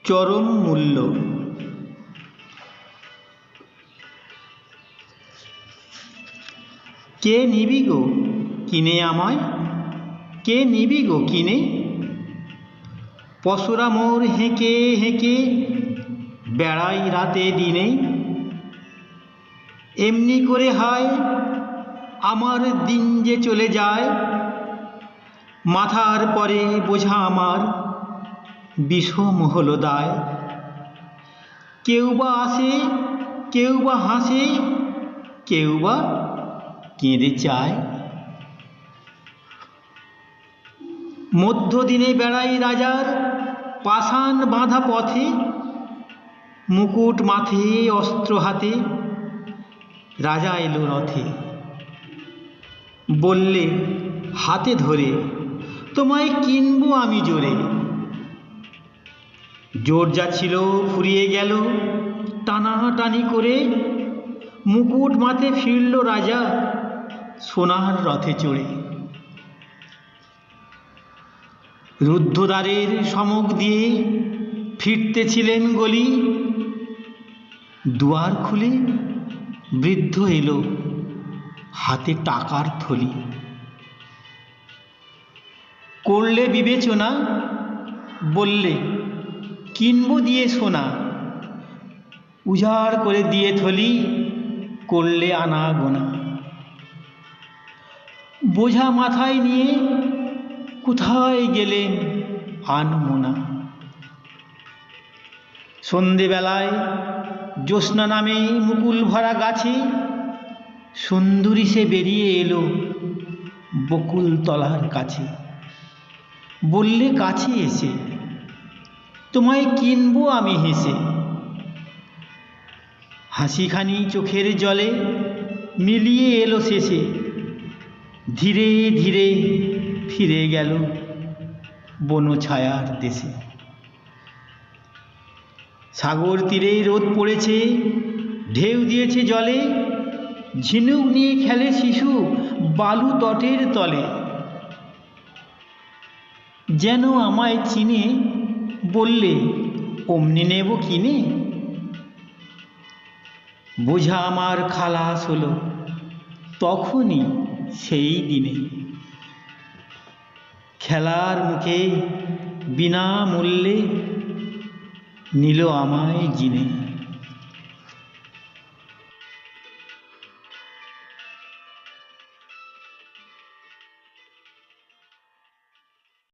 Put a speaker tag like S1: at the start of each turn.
S1: চরম মূল্য। কে নিবি গো কিনে আমায়, কে নিবি গো কিনে? পশরা মোর হেঁকে হেঁকে বেড়াই রাতে দিনে। এমনি করে হায় আমার দিন যে চলে যায়, মাথার পরে বোঝা আমার বিষম হলো দায়। কেউ বা আসে কেউ বা হাসে, কেউ বা কেঁদে চায়। মধ্যদিনে বেড়াই রাজার পাষাণ বাঁধা পথে, মুকুট মাথে অস্ত্র হাতে রাজা এলো রথে। বললে হাতে ধরে তোমায় কিনবো আমি জোরে। জোর যা ছিল ফুরিয়ে গেল টানাটানি করে, মুকুট মাথে ফিরল রাজা সোনার রথে চড়ে। রুদ্ধদ্বারের সমক দিয়ে ফিরতেছিলেন গলি, দুয়ার খুলে বৃদ্ধ এলো হাতে টাকার থলি। করলে বিবেচনা বললে কিনবো দিয়ে সোনা, উজাড় করে দিয়ে থলি করলে আনা গোনা। বোঝা মাথায় নিয়ে কোথায় গেলেন আনমোনা? সন্ধেবেলায় জ্যোৎস্না নামে মুকুল ভরা গাছে সুন্দরী সে বেরিয়ে এলো বকুল তলার কাছে। বললে কাছে এসে তোমায় কিনবো আমি হেসে। হাসিখানি চোখের জলে মিলিয়ে এলো শেষে, ধীরে ধীরে ফিরে গেল বনছায়ার দেশে। সাগর তীরে রোদ পড়েছে, ঢেউ দিয়েছে জলে, ঝিনুক নিয়ে খেলে শিশু বালু তটের তলে। যেন আমায় চিনে বললে অমনি নেব কিনে। বোঝা আমার খালাস হলো তখনই সেই দিনে, খেলার মুখে বিনামূল্যে নিল আমায় জিনে।